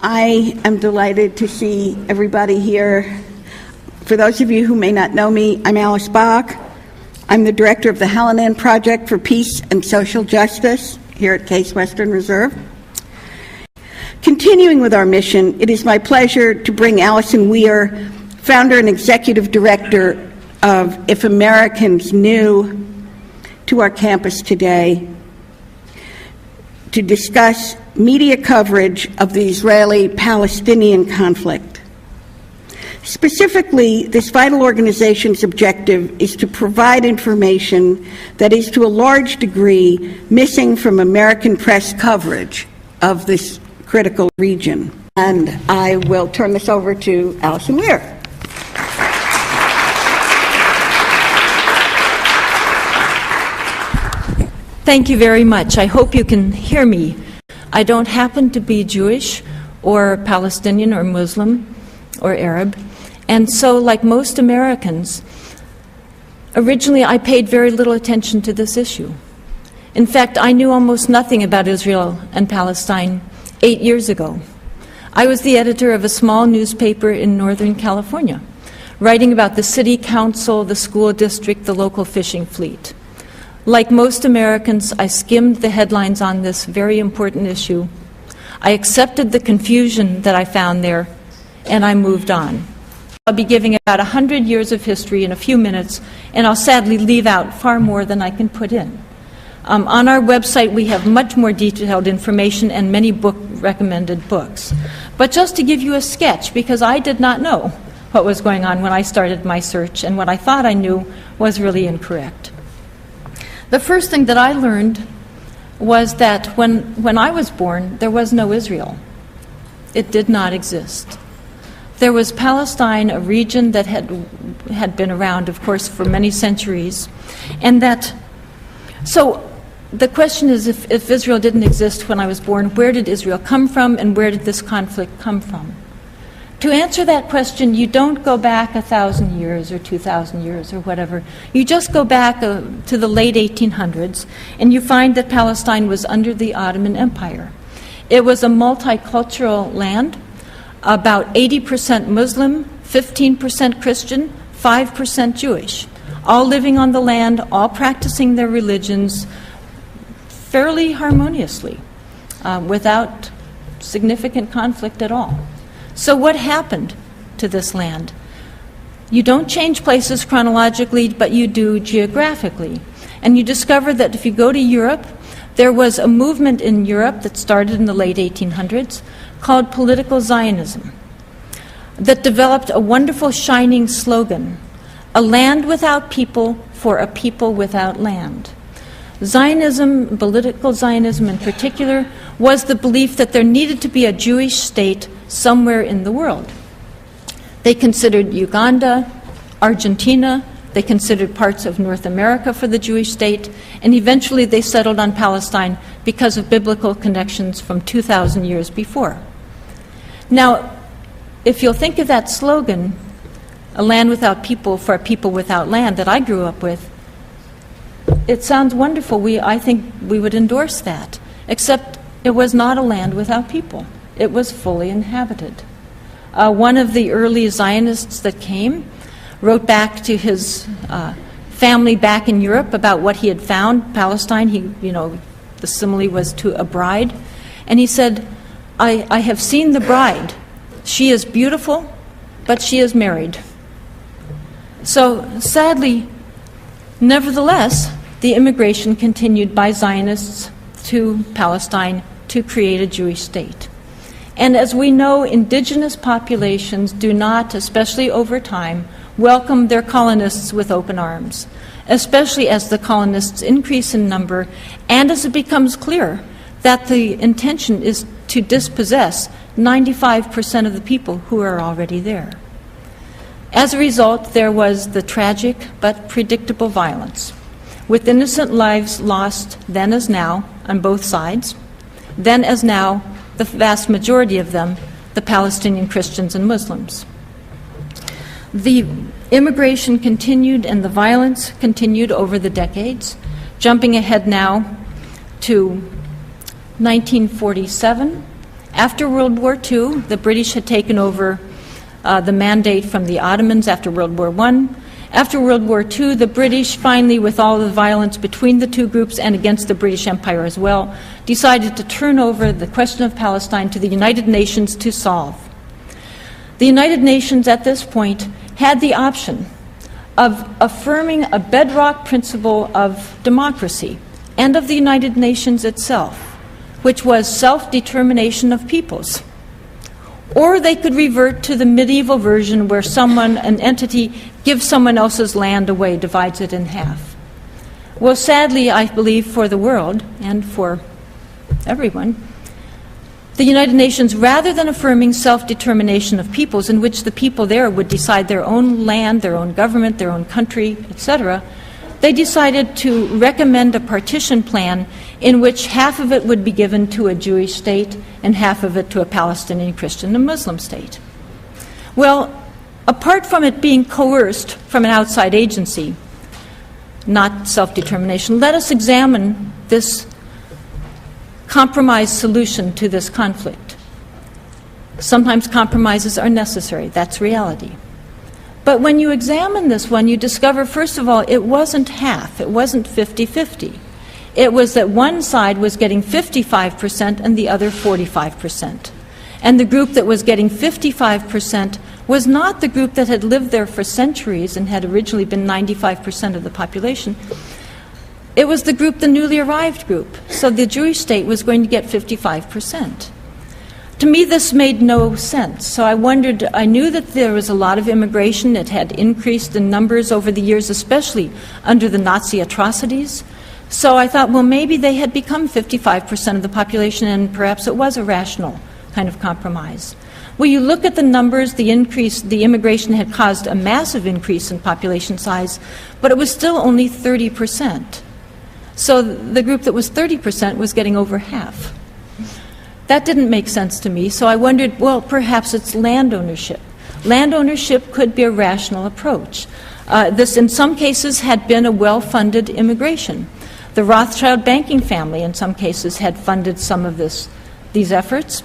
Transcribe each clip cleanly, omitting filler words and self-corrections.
I am delighted to see everybody here. For those of you who may not know me, I'm Alice Bach. I'm the director of the Hallinan Project for Peace and Social Justice here at Case Western Reserve. Continuing with our mission, it is my pleasure to bring Allison Weir, founder and executive director of If Americans Knew, to our campus today to discuss media coverage of the Israeli-Palestinian conflict. Specifically, this vital organization's objective is to provide information that is to a large degree missing from American press coverage of this critical region. And I will turn this over to Allison Weir. Thank you very much. I hope you can hear me. I don't happen to be Jewish or Palestinian or Muslim or Arab. And so, like most Americans, originally I paid very little attention to this issue. In fact, I knew almost nothing about Israel and Palestine 8 years ago. I was the editor of a small newspaper in Northern California, writing about the city council, the school district, the local fishing fleet. Like most Americans, I skimmed the headlines on this very important issue. I accepted the confusion that I found there, and I moved on. I'll be giving about 100 years of history in a few minutes, and I'll sadly leave out far more than I can put in. On our website, we have much more detailed information and many recommended books. But just to give you a sketch, because I did not know what was going on when I started my search, and what I thought I knew was really incorrect. The first thing that I learned was that when I was born, there was no Israel. It did not exist. There was Palestine, a region that had been around, of course, for many centuries. So the question is, if Israel didn't exist when I was born, where did Israel come from, and where did this conflict come from? To answer that question, you don't go back 1,000 years or 2,000 years or whatever. You just go back to the late 1800s, and you find that Palestine was under the Ottoman Empire. It was a multicultural land, about 80% Muslim, 15% Christian, 5% Jewish, all living on the land, all practicing their religions fairly harmoniously, without significant conflict at all. So what happened to this land? You don't change places chronologically, but you do geographically. And you discover that if you go to Europe, there was a movement in Europe that started in the late 1800s called political Zionism that developed a wonderful shining slogan, a land without people for a people without land. Zionism, political Zionism in particular, was the belief that there needed to be a Jewish state somewhere in the world. They considered Uganda, Argentina, they considered parts of North America for the Jewish state, and eventually they settled on Palestine because of biblical connections from 2,000 years before. Now, if you'll think of that slogan, a land without people for a people without land, that I grew up with, it sounds wonderful. I think we would endorse that, except it was not a land without people. It was fully inhabited. One of the early Zionists that came wrote back to his family back in Europe about what he had found. Palestine, the simile was to a bride. And he said, I have seen the bride. She is beautiful, but she is married. So sadly, nevertheless, the immigration continued by Zionists to Palestine to create a Jewish state. And as we know, indigenous populations do not, especially over time, welcome their colonists with open arms, especially as the colonists increase in number and as it becomes clear that the intention is to dispossess 95% of the people who are already there. As a result, there was the tragic but predictable violence, with innocent lives lost then as now on both sides, then as now the vast majority of them, the Palestinian Christians and Muslims. The immigration continued and the violence continued over the decades, jumping ahead now to 1947, After World War II, the British had taken over the mandate from the Ottomans after World War I. After World War II, the British finally, with all the violence between the two groups and against the British Empire as well, decided to turn over the question of Palestine to the United Nations to solve. The United Nations at this point had the option of affirming a bedrock principle of democracy and of the United Nations itself, which was self-determination of peoples. Or they could revert to the medieval version where someone, an entity, gives someone else's land away, divides it in half. Well, sadly, I believe for the world and for everyone, the United Nations, rather than affirming self-determination of peoples in which the people there would decide their own land, their own government, their own country, etc., they decided to recommend a partition plan in which half of it would be given to a Jewish state and half of it to a Palestinian Christian and Muslim state. Well, apart from it being coerced from an outside agency, not self-determination, let us examine this compromise solution to this conflict. Sometimes compromises are necessary, that's reality. But when you examine this one, you discover, first of all, it wasn't half, it wasn't 50-50. It was that one side was getting 55% and the other 45%. And the group that was getting 55% was not the group that had lived there for centuries and had originally been 95% of the population. It was the group, the newly arrived group. So the Jewish state was going to get 55%. To me, this made no sense. So I wondered, I knew that there was a lot of immigration. It had increased in numbers over the years, especially under the Nazi atrocities. So I thought, well, maybe they had become 55% of the population and perhaps it was a rational kind of compromise. Well, you look at the numbers, the increase, the immigration had caused a massive increase in population size, but it was still only 30%. So the group that was 30% was getting over half. That didn't make sense to me, so I wondered, well, perhaps it's land ownership. Land ownership could be a rational approach. This, in some cases, had been a well-funded immigration. The Rothschild banking family, in some cases, had funded some of these efforts.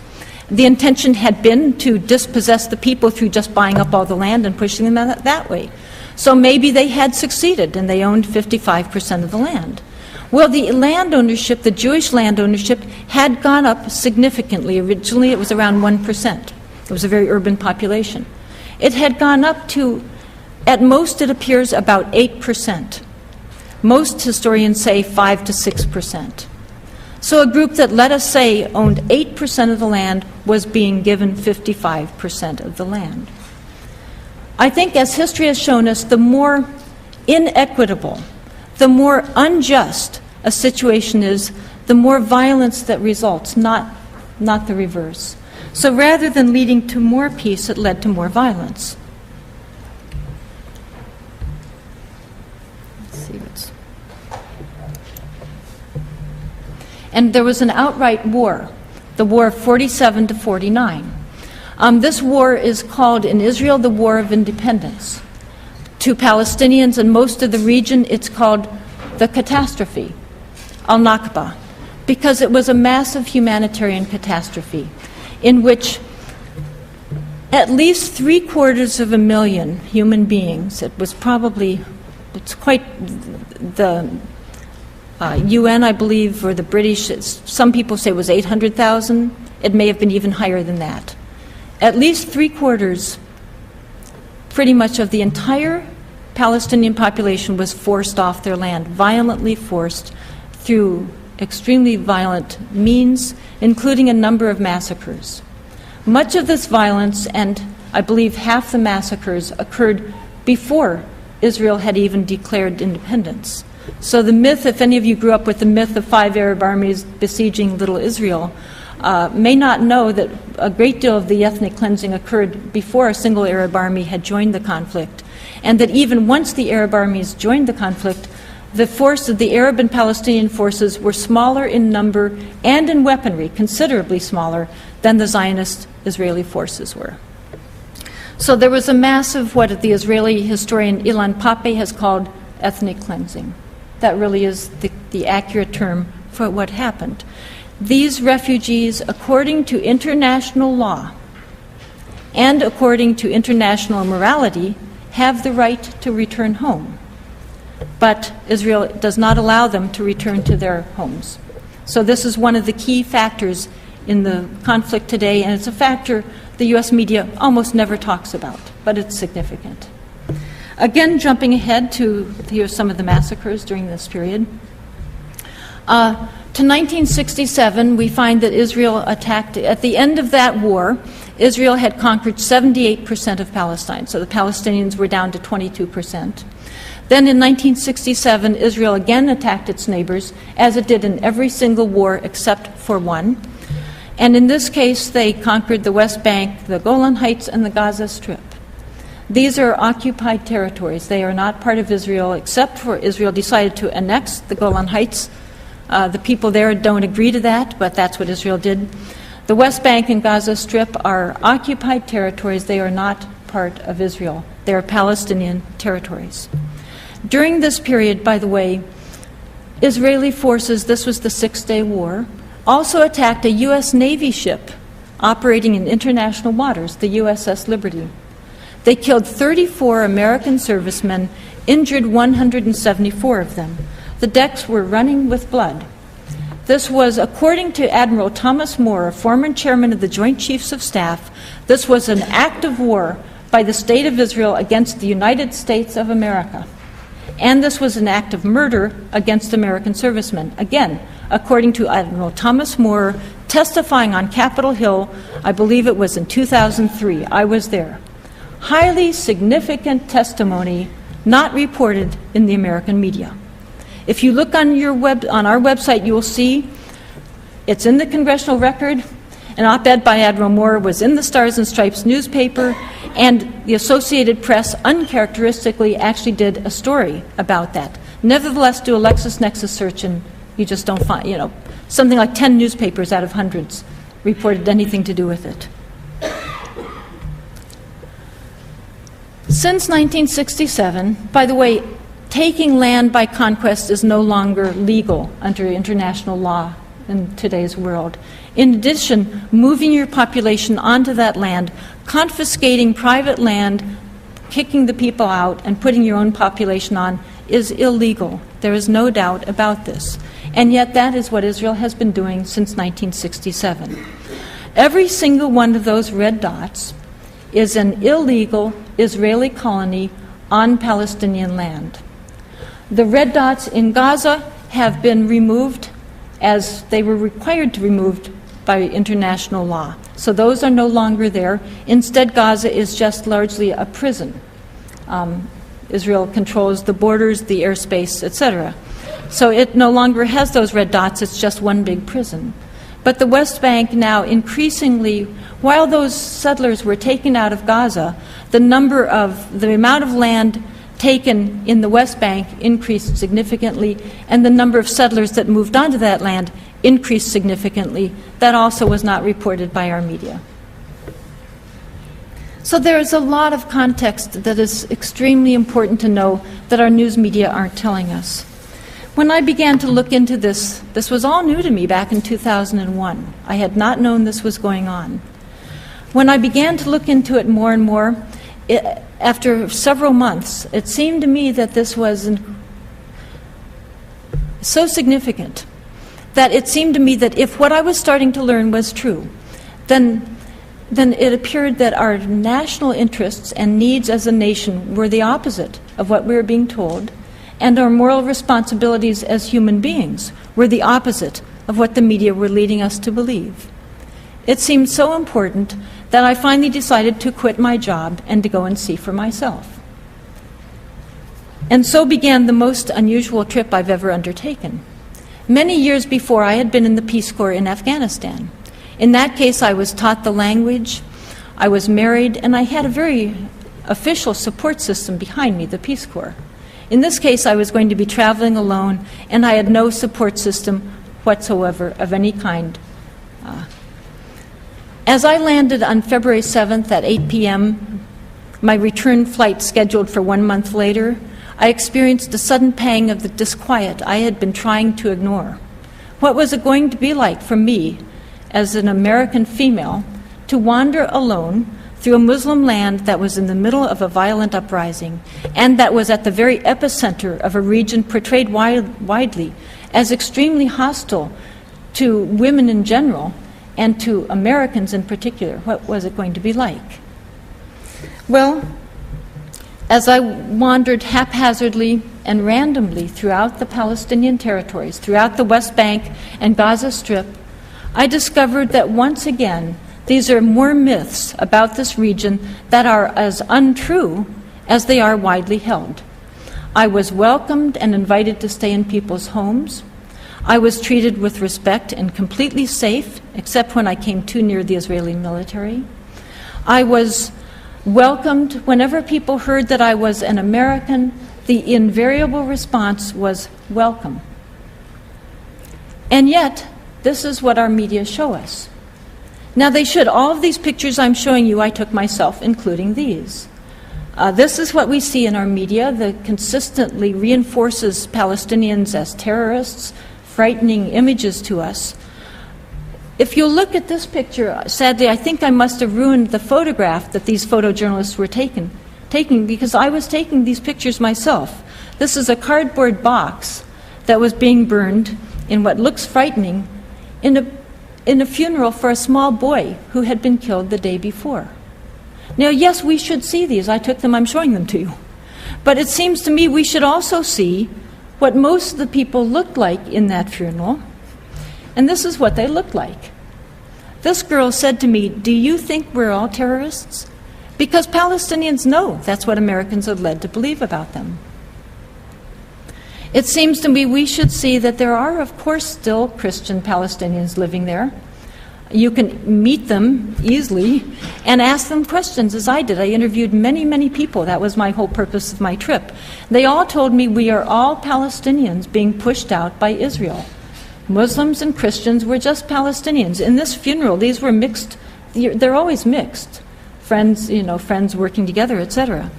The intention had been to dispossess the people through just buying up all the land and pushing them that way. So maybe they had succeeded and they owned 55% of the land. Well, the land ownership, the Jewish land ownership, had gone up significantly. Originally, it was around 1%. It was a very urban population. It had gone up to, at most, it appears, about 8%. Most historians say 5 to 6%. So a group that, let us say, owned 8% of the land was being given 55% of the land. I think, as history has shown us, the more inequitable, the more unjust a situation is, the more violence that results, not the reverse. So rather than leading to more peace, it led to more violence. Let's see what's... And there was an outright war, the War of 47 to 49. This war is called in Israel the War of Independence. To Palestinians and most of the region, it's called the catastrophe, al-Nakba, because it was a massive humanitarian catastrophe in which at least 750,000 human beings, it's quite, the UN, I believe, or the British, some people say it was 800,000. It may have been even higher than that. At least 3/4, pretty much of the entire Palestinian population was forced off their land, violently forced through extremely violent means, including a number of massacres. Much of this violence, and I believe half the massacres, occurred before Israel had even declared independence. So the myth, if any of you grew up with the myth of 5 Arab armies besieging little Israel, may not know that a great deal of the ethnic cleansing occurred before a single Arab army had joined the conflict, and that even once the Arab armies joined the conflict, the Arab and Palestinian forces were smaller in number and in weaponry, considerably smaller than the Zionist Israeli forces were. So there was a massive, what the Israeli historian Ilan Pappé has called ethnic cleansing. That really is the accurate term for what happened. these refugees, according to international law and according to international morality, have the right to return home. But Israel does not allow them to return to their homes. So this is one of the key factors in the conflict today, and it's a factor the U.S. media almost never talks about, but it's significant. Again, jumping ahead to here's some of the massacres during this period. To 1967, we find that Israel attacked, at the end of that war, Israel had conquered 78% of Palestine, so the Palestinians were down to 22%. Then in 1967, Israel again attacked its neighbors, as it did in every single war except for one. And in this case, they conquered the West Bank, the Golan Heights, and the Gaza Strip. These are occupied territories. They are not part of Israel, except for Israel decided to annex the Golan Heights. The people there don't agree to that, but that's what Israel did. The West Bank and Gaza Strip are occupied territories. They are not part of Israel. They are Palestinian territories. During this period, by the way, Israeli forces, this was the Six-Day War, also attacked a U.S. Navy ship operating in international waters, the USS Liberty. They killed 34 American servicemen, injured 174 of them. The decks were running with blood. This was, according to Admiral Thomas Moore, former chairman of the Joint Chiefs of Staff, this was an act of war by the State of Israel against the United States of America. And this was an act of murder against American servicemen. Again, according to Admiral Thomas Moore, testifying on Capitol Hill, I believe it was in 2003. I was there. Highly significant testimony not reported in the American media. If you look on our website, you will see it's in the Congressional Record. An op-ed by Admiral Moore was in the Stars and Stripes newspaper, and the Associated Press uncharacteristically actually did a story about that. Nevertheless, do a LexisNexis search and you just don't find, something like 10 newspapers out of hundreds reported anything to do with it. Since 1967, by the way, taking land by conquest is no longer legal under international law in today's world. In addition, moving your population onto that land, confiscating private land, kicking the people out, and putting your own population on is illegal. There is no doubt about this. And yet that is what Israel has been doing since 1967. Every single one of those red dots is an illegal Israeli colony on Palestinian land. The red dots in Gaza have been removed as they were required to be removed by international law. So those are no longer there. Instead, Gaza is just largely a prison. Israel controls the borders, the airspace, etc. So it no longer has those red dots. It's just one big prison. But the West Bank now increasingly, while those settlers were taken out of Gaza, the amount of land taken in the West Bank increased significantly, and the number of settlers that moved onto that land increased significantly. That also was not reported by our media. So there is a lot of context that is extremely important to know that our news media aren't telling us. When I began to look into this, this was all new to me back in 2001. I had not known this was going on. When I began to look into it more and more, after several months, it seemed to me that this was so significant that it seemed to me that if what I was starting to learn was true, then it appeared that our national interests and needs as a nation were the opposite of what we were being told, and our moral responsibilities as human beings were the opposite of what the media were leading us to believe. It seemed so important that I finally decided to quit my job and to go and see for myself. And so began the most unusual trip I've ever undertaken. Many years before, I had been in the Peace Corps in Afghanistan. In that case, I was taught the language, I was married, and I had a very official support system behind me, the Peace Corps. In this case, I was going to be traveling alone, and I had no support system whatsoever of any kind. As I landed on February 7th at 8 p.m., my return flight scheduled for 1 month later, I experienced a sudden pang of the disquiet I had been trying to ignore. What was it going to be like for me, as an American female, to wander alone through a Muslim land that was in the middle of a violent uprising and that was at the very epicenter of a region portrayed widely as extremely hostile to women in general and to Americans in particular? What was it going to be like? Well, as I wandered haphazardly and randomly throughout the Palestinian territories, throughout the West Bank and Gaza Strip, I discovered that once again, these are more myths about this region that are as untrue as they are widely held. I was welcomed and invited to stay in people's homes. I was treated with respect and completely safe, except when I came too near the Israeli military. I was welcomed whenever people heard that I was an American. The invariable response was welcome. And yet, this is what our media show us. Now, they should. All of these pictures I'm showing you, I took myself, including these. This is what we see in our media that consistently reinforces Palestinians as terrorists, frightening images to us. If you look at this picture, sadly, I think I must have ruined the photograph that these photojournalists were taking because I was taking these pictures myself. This is a cardboard box that was being burned in what looks frightening in a funeral for a small boy who had been killed the day before. Now, yes, we should see these. I took them, I'm showing them to you. But it seems to me we should also see what most of the people looked like in that funeral. And this is what they looked like. This girl said to me, "Do you think we're all terrorists?" Because Palestinians know that's what Americans are led to believe about them. It seems to me we should see that there are, of course, still Christian Palestinians living there. You can meet them easily and ask them questions, as I did. I interviewed many, many people. That was my whole purpose of my trip. They all told me we are all Palestinians being pushed out by Israel. Muslims and Christians were just Palestinians. In this funeral, these were mixed. They're always mixed. Friends, friends working together, etc.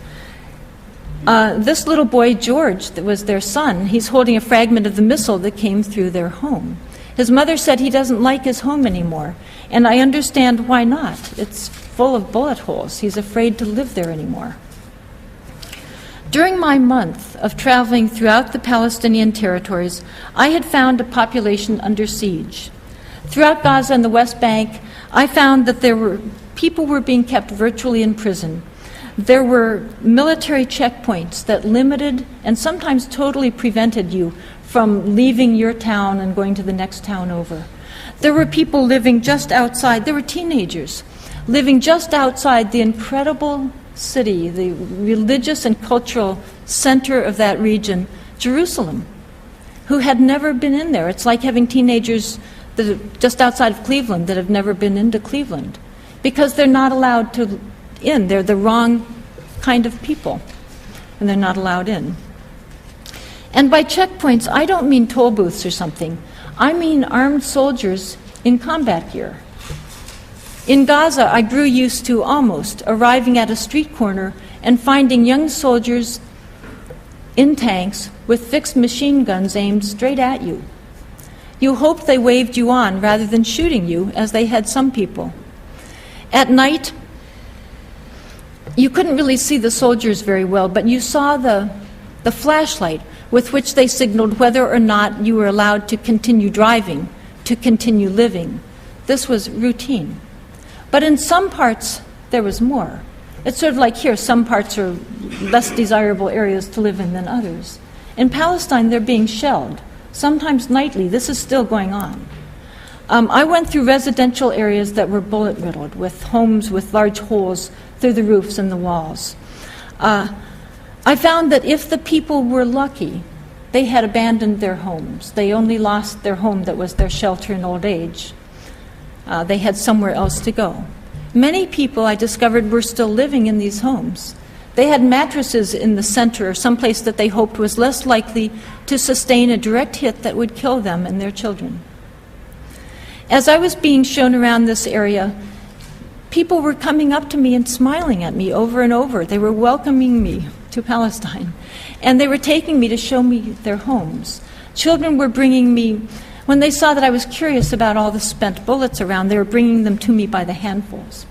This little boy, George, that was their son, he's holding a fragment of the missile that came through their home. His mother said he doesn't like his home anymore, and I understand why not. It's full of bullet holes. He's afraid to live there anymore. During my month of traveling throughout the Palestinian territories, I had found a population under siege. Throughout Gaza and the West Bank, I found that people were being kept virtually in prison. There were military checkpoints that limited and sometimes totally prevented you from leaving your town and going to the next town over. There were people living just outside, there were teenagers living just outside the incredible city, the religious and cultural center of that region, Jerusalem, who had never been in there. It's like having teenagers that are just outside of Cleveland that have never been into Cleveland, because they're not allowed in. They're the wrong kind of people, and they're not allowed in. And by checkpoints, I don't mean toll booths or something. I mean armed soldiers in combat gear. In Gaza, I grew used to almost arriving at a street corner and finding young soldiers in tanks with fixed machine guns aimed straight at you. You hoped they waved you on rather than shooting you, as they had some people. At night, you couldn't really see the soldiers very well, but you saw the flashlight with which they signaled whether or not you were allowed to continue driving, to continue living. This was routine. But in some parts, there was more. It's sort of like here, some parts are less desirable areas to live in than others. In Palestine, they're being shelled, sometimes nightly. This is still going on. I went through residential areas that were bullet-riddled, with homes with large holes through the roofs and the walls. I found that if the people were lucky, they had abandoned their homes. They only lost their home that was their shelter in old age. They had somewhere else to go. Many people, I discovered, were still living in these homes. They had mattresses in the center, or someplace that they hoped was less likely to sustain a direct hit that would kill them and their children. As I was being shown around this area, people were coming up to me and smiling at me over and over. They were welcoming me to Palestine, and they were taking me to show me their homes. Children were bringing me When they saw that I was curious about all the spent bullets around, they were bringing them to me by the handfuls.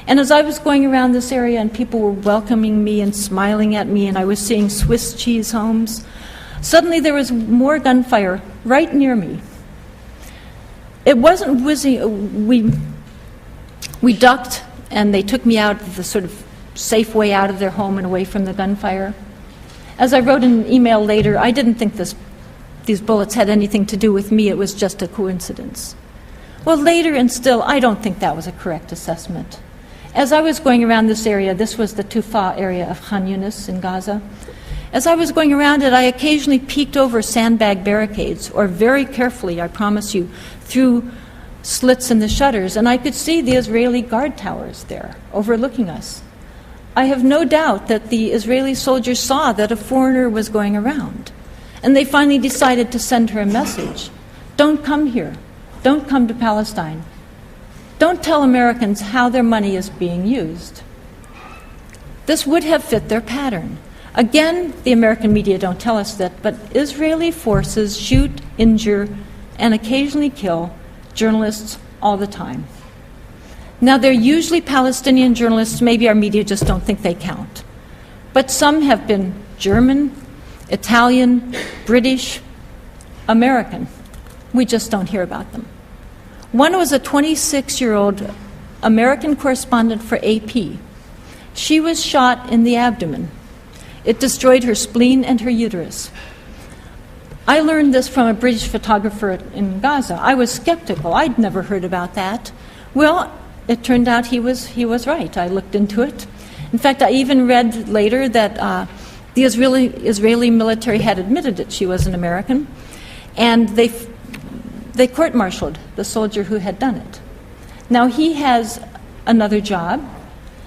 And as I was going around this area and people were welcoming me and smiling at me and I was seeing Swiss cheese homes, suddenly there was more gunfire right near me. It wasn't whizzing. We ducked and they took me out the sort of safe way out of their home and away from the gunfire. As I wrote in an email later, I didn't think these bullets had anything to do with me. It was just a coincidence. Well, later and still, I don't think that was a correct assessment. As I was going around this area, this was the Tufa area of Khan Yunis in Gaza. As I was going around it, I occasionally peeked over sandbag barricades, or very carefully, I promise you, through slits in the shutters, and I could see the Israeli guard towers there, overlooking us. I have no doubt that the Israeli soldiers saw that a foreigner was going around, and they finally decided to send her a message. Don't come here. Don't come to Palestine. Don't tell Americans how their money is being used. This would have fit their pattern. Again, the American media don't tell us that, but Israeli forces shoot, injure, and occasionally kill journalists all the time. Now, they're usually Palestinian journalists. Maybe our media just don't think they count. But some have been German, Italian, British, American. We just don't hear about them. One was a 26-year-old American correspondent for AP. She was shot in the abdomen. It destroyed her spleen and her uterus. I learned this from a British photographer in Gaza. I was skeptical. I'd never heard about that. Well, it turned out he was right. I looked into it. In fact, I even read later that the Israeli military had admitted that she was an American, and they court-martialed the soldier who had done it. Now he has another job,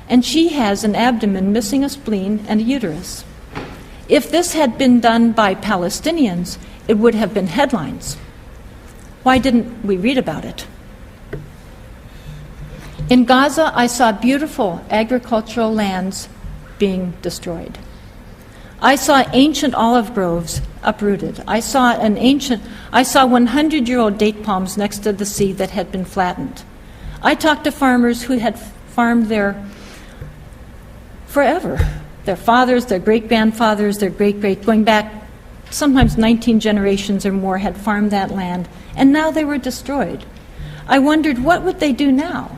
and she has an abdomen missing a spleen and a uterus. If this had been done by Palestinians, it would have been headlines. Why didn't we read about it? In Gaza, I saw beautiful agricultural lands being destroyed. I saw ancient olive groves uprooted. I saw 100-year-old date palms next to the sea that had been flattened. I talked to farmers who had farmed there forever. Their fathers, their great-grandfathers, their great-great, going back sometimes 19 generations or more, had farmed that land, and now they were destroyed. I wondered, what would they do now?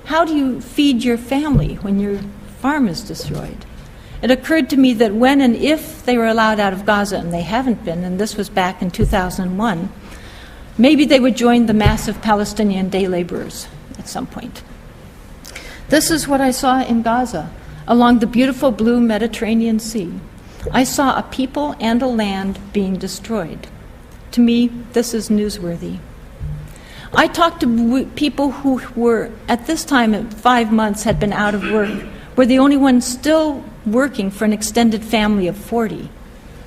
How do you feed your family when your farm is destroyed? It occurred to me that when and if they were allowed out of Gaza, and they haven't been, and this was back in 2001, maybe they would join the massive Palestinian day laborers at some point. This is what I saw in Gaza, along the beautiful blue Mediterranean Sea. I saw a people and a land being destroyed. To me, this is newsworthy. I talked to people who were, at this time, at 5 months, had been out of work, were the only ones still working for an extended family of 40.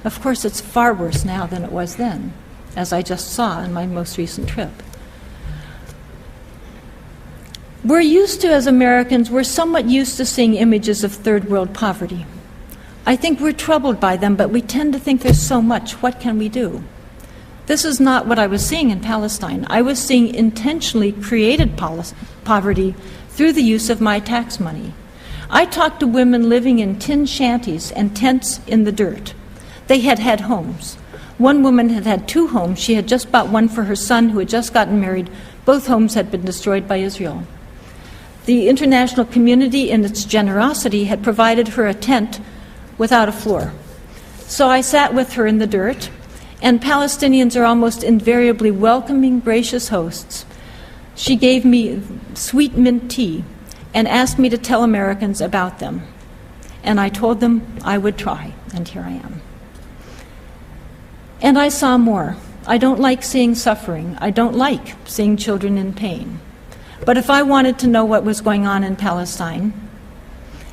Of course, it's far worse now than it was then, as I just saw on my most recent trip. We're used to, as Americans, we're somewhat used to seeing images of third world poverty. I think we're troubled by them, but we tend to think there's so much. What can we do? This is not what I was seeing in Palestine. I was seeing intentionally created poverty through the use of my tax money. I talked to women living in tin shanties and tents in the dirt. They had had homes. One woman had had 2 homes. She had just bought one for her son who had just gotten married. Both homes had been destroyed by Israel. The international community, in its generosity, had provided her a tent without a floor. So I sat with her in the dirt, and Palestinians are almost invariably welcoming, gracious hosts. She gave me sweet mint tea and asked me to tell Americans about them. And I told them I would try, and here I am. And I saw more. I don't like seeing suffering. I don't like seeing children in pain. But if I wanted to know what was going on in Palestine,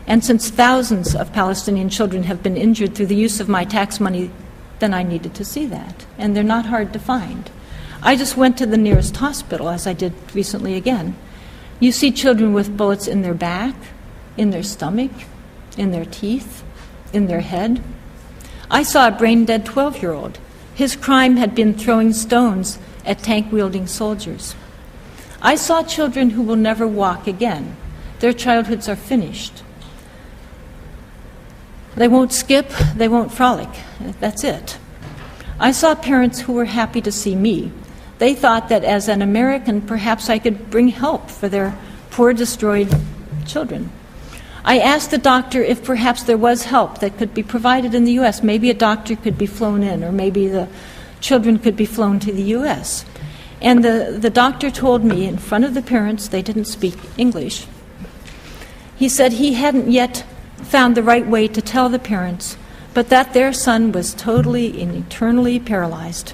and since thousands of Palestinian children have been injured through the use of my tax money, then I needed to see that. And they're not hard to find. I just went to the nearest hospital, as I did recently again. You see children with bullets in their back, in their stomach, in their teeth, in their head. I saw a brain-dead 12-year-old. His crime had been throwing stones at tank-wielding soldiers. I saw children who will never walk again. Their childhoods are finished. They won't skip, they won't frolic. That's it. I saw parents who were happy to see me. They thought that as an American, perhaps I could bring help for their poor, destroyed children. I asked the doctor if perhaps there was help that could be provided in the U.S. Maybe a doctor could be flown in, or maybe the children could be flown to the U.S. And the doctor told me in front of the parents, they didn't speak English, he said he hadn't yet found the right way to tell the parents, but that their son was totally and eternally paralyzed.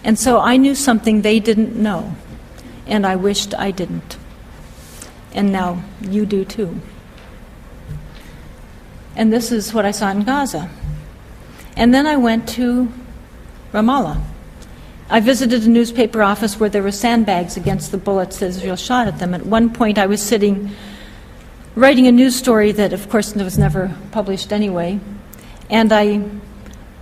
And so I knew something they didn't know, and I wished I didn't. And now you do too. And this is what I saw in Gaza. And then I went to Ramallah. I visited a newspaper office where there were sandbags against the bullets that Israel shot at them. At one point I was sitting writing a news story that, of course, was never published anyway, and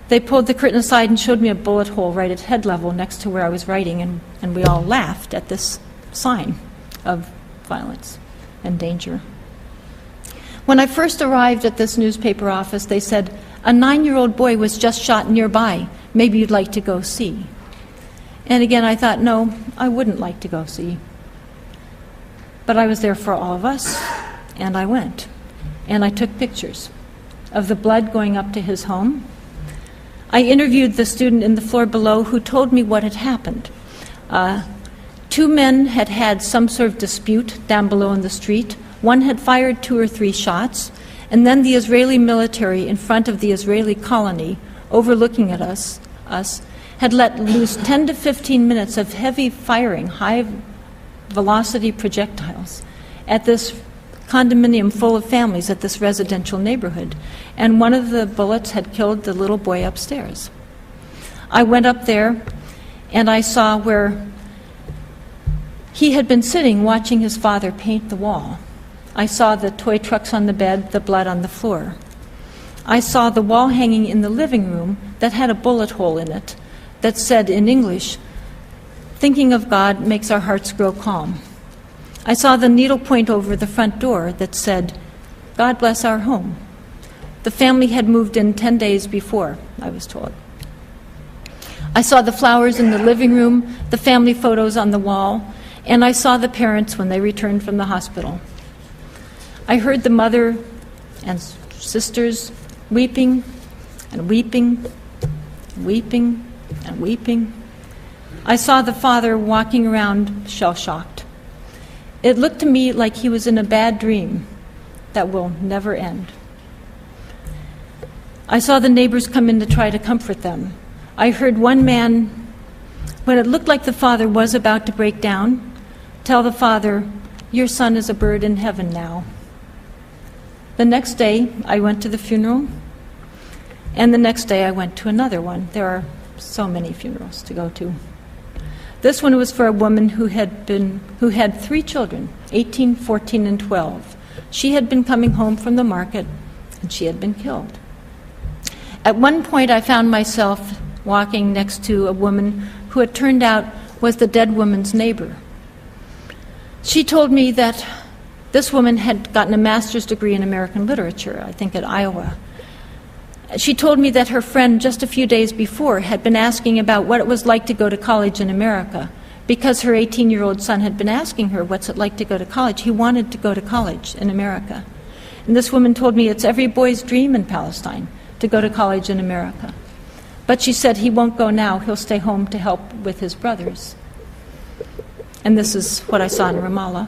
they pulled the curtain aside and showed me a bullet hole right at head level next to where I was writing, and we all laughed at this sign of violence and danger. When I first arrived at this newspaper office, they said, "A 9-year-old boy was just shot nearby. Maybe you'd like to go see." And again, I thought, no, I wouldn't like to go see. But I was there for all of us, and I went. And I took pictures of the blood going up to his home. I interviewed the student in the floor below who told me what had happened. 2 men had had some sort of dispute down below in the street. One had fired 2 or 3 shots, and then the Israeli military in front of the Israeli colony, overlooking at us, had let loose 10 to 15 minutes of heavy firing, high-velocity projectiles at this condominium full of families at this residential neighborhood. And one of the bullets had killed the little boy upstairs. I went up there, and I saw where he had been sitting watching his father paint the wall. I saw the toy trucks on the bed, the blood on the floor. I saw the wall hanging in the living room that had a bullet hole in it that said in English, "Thinking of God makes our hearts grow calm." I saw the needlepoint over the front door that said, "God bless our home." The family had moved in 10 days before, I was told. I saw the flowers in the living room, the family photos on the wall, and I saw the parents when they returned from the hospital. I heard the mother and sisters weeping and weeping and weeping and weeping. I saw the father walking around shell-shocked. It looked to me like he was in a bad dream that will never end. I saw the neighbors come in to try to comfort them. I heard one man, when it looked like the father was about to break down, tell the father, "Your son is a bird in heaven now." The next day, I went to the funeral, and the next day I went to another one. There are so many funerals to go to. This one was for a woman who had 3 children, 18, 14, and 12. She had been coming home from the market, and she had been killed. At one point, I found myself walking next to a woman who it turned out was the dead woman's neighbor. She told me that this woman had gotten a master's degree in American literature, I think at Iowa. She told me that her friend just a few days before had been asking about what it was like to go to college in America, because her 18-year-old son had been asking her, "What's it like to go to college?" He wanted to go to college in America. And this woman told me it's every boy's dream in Palestine to go to college in America. But she said he won't go now, he'll stay home to help with his brothers. And this is what I saw in Ramallah.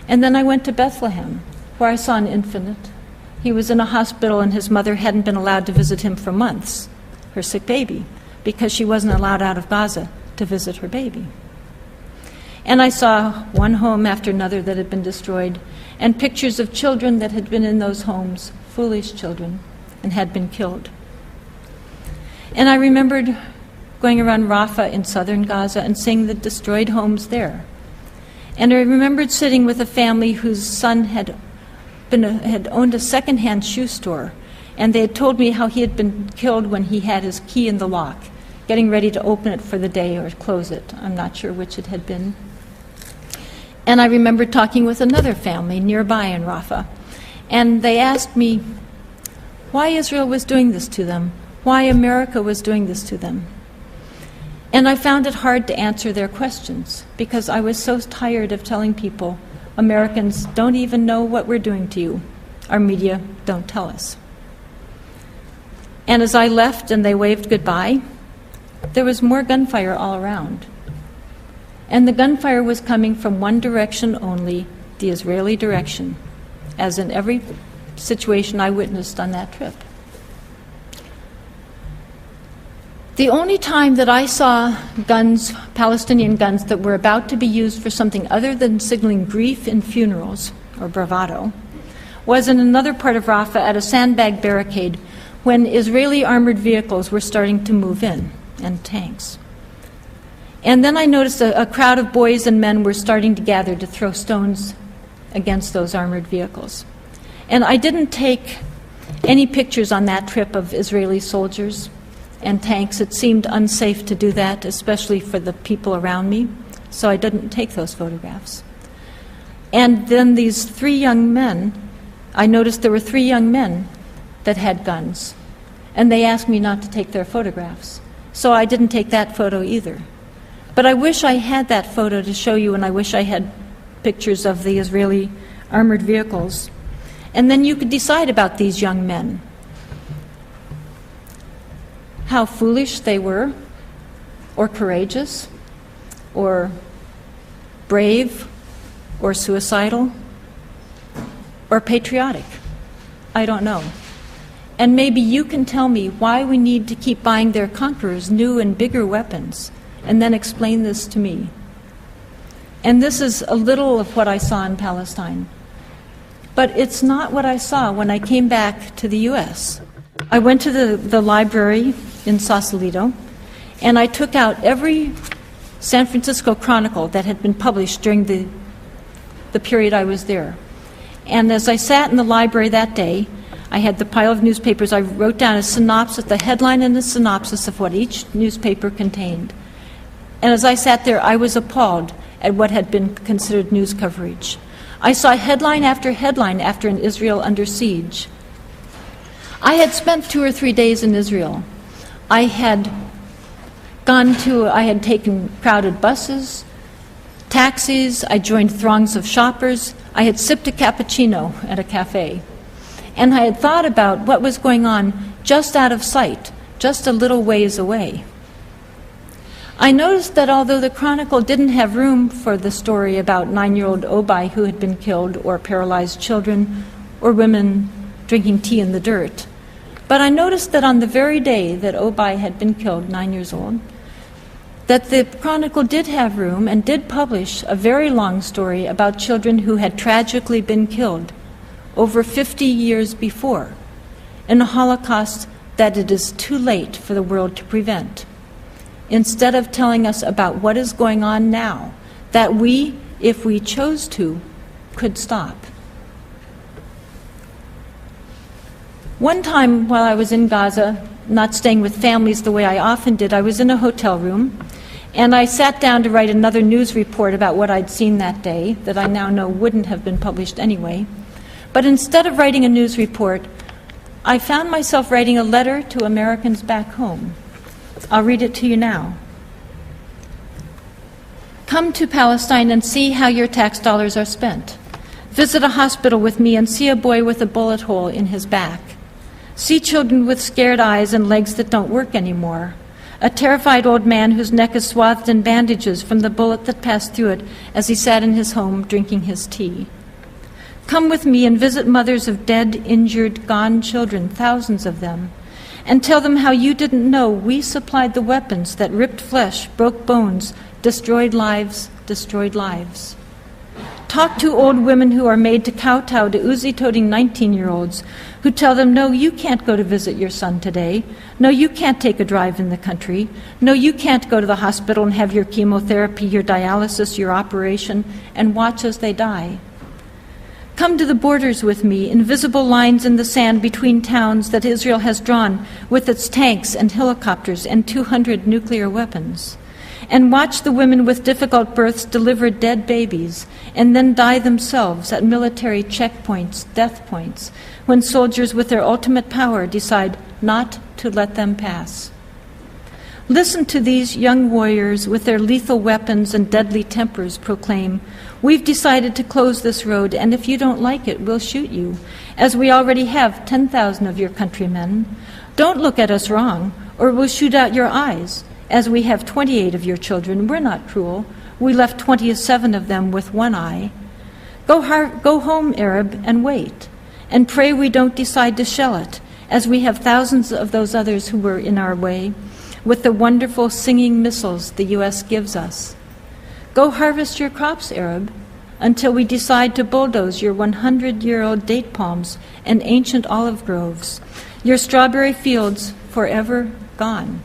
And then I went to Bethlehem, where I saw an infant. He was in a hospital, and his mother hadn't been allowed to visit him for months, her sick baby, because she wasn't allowed out of Gaza to visit her baby. And I saw one home after another that had been destroyed, and pictures of children that had been in those homes, foolish children, and had been killed. And I remembered going around Rafah in southern Gaza and seeing the destroyed homes there. And I remembered sitting with a family whose son had owned a second-hand shoe store, and they had told me how he had been killed when he had his key in the lock getting ready to open it for the day or close it. I'm not sure which it had been. And I remember talking with another family nearby in Rafah, and they asked me why Israel was doing this to them, why America was doing this to them. And I found it hard to answer their questions because I was so tired of telling people, Americans don't even know what we're doing to you. Our media don't tell us. And as I left and they waved goodbye, there was more gunfire all around. And the gunfire was coming from one direction only, the Israeli direction, as in every situation I witnessed on that trip. The only time that I saw guns, Palestinian guns, that were about to be used for something other than signaling grief in funerals, or bravado, was in another part of Rafah at a sandbag barricade when Israeli armored vehicles were starting to move in, and tanks. And then I noticed a crowd of boys and men were starting to gather to throw stones against those armored vehicles. And I didn't take any pictures on that trip of Israeli soldiers and tanks. It seemed unsafe to do that, especially for the people around me, so I didn't take those photographs. And then these three young men, I noticed there were three young men that had guns, and they asked me not to take their photographs, so I didn't take that photo either. But I wish I had that photo to show you, and I wish I had pictures of the Israeli armored vehicles. And then you could decide about these young men, how foolish they were, or courageous, or brave, or suicidal, or patriotic. I don't know. And maybe you can tell me why we need to keep buying their conquerors new and bigger weapons, and then explain this to me. And this is a little of what I saw in Palestine. But it's not what I saw when I came back to the U.S. I went to the library in Sausalito, and I took out every San Francisco Chronicle that had been published during the period I was there. And as I sat in the library that day, I had the pile of newspapers. I wrote down a synopsis, the headline and a synopsis of what each newspaper contained. And as I sat there, I was appalled at what had been considered news coverage. I saw headline after headline after an Israel under siege. I had spent 2 or 3 days in Israel. I had taken crowded buses, taxis, I joined throngs of shoppers, I had sipped a cappuccino at a cafe. And I had thought about what was going on just out of sight, just a little ways away. I noticed that although the Chronicle didn't have room for the story about 9-year-old Obai who had been killed, or paralyzed children, or women drinking tea in the dirt, but I noticed that on the very day that Obai had been killed, 9 years old, that the Chronicle did have room and did publish a very long story about children who had tragically been killed over 50 years before in a Holocaust that it is too late for the world to prevent, instead of telling us about what is going on now that we, if we chose to, could stop. One time while I was in Gaza, not staying with families the way I often did, I was in a hotel room, and I sat down to write another news report about what I'd seen that day that I now know wouldn't have been published anyway. But instead of writing a news report, I found myself writing a letter to Americans back home. I'll read it to you now. Come to Palestine and see how your tax dollars are spent. Visit a hospital with me and see a boy with a bullet hole in his back. See children with scared eyes and legs that don't work anymore. A terrified old man whose neck is swathed in bandages from the bullet that passed through it as he sat in his home drinking his tea. Come with me and visit mothers of dead, injured, gone children, thousands of them, and tell them how you didn't know we supplied the weapons that ripped flesh, broke bones, destroyed lives, destroyed lives. Talk to old women who are made to kowtow to Uzi-toting 19-year-olds who tell them, no, you can't go to visit your son today. No, you can't take a drive in the country. No, you can't go to the hospital and have your chemotherapy, your dialysis, your operation, and watch as they die. Come to the borders with me, invisible lines in the sand between towns that Israel has drawn with its tanks and helicopters and 200 nuclear weapons. And watch the women with difficult births deliver dead babies and then die themselves at military checkpoints, death points, when soldiers with their ultimate power decide not to let them pass. Listen to these young warriors with their lethal weapons and deadly tempers proclaim, "We've decided to close this road, and if you don't like it, we'll shoot you, as we already have 10,000 of your countrymen. Don't look at us wrong, or we'll shoot out your eyes, as we have 28 of your children. We're not cruel. We left 27 of them with one eye. Go home, Arab, and wait, and pray we don't decide to shell it, as we have thousands of those others who were in our way, with the wonderful singing missiles the U.S. gives us. Go harvest your crops, Arab, until we decide to bulldoze your 100-year-old date palms and ancient olive groves, your strawberry fields forever gone.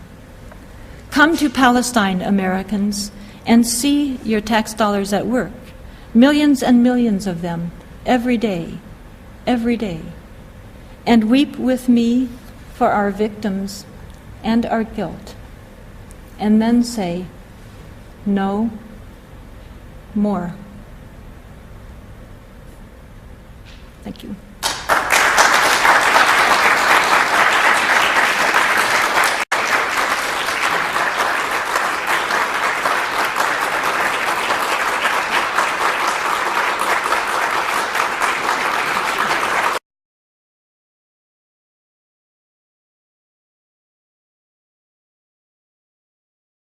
Come to Palestine, Americans, and see your tax dollars at work, millions and millions of them, every day, and weep with me for our victims and our guilt, and then say, no more. Thank you.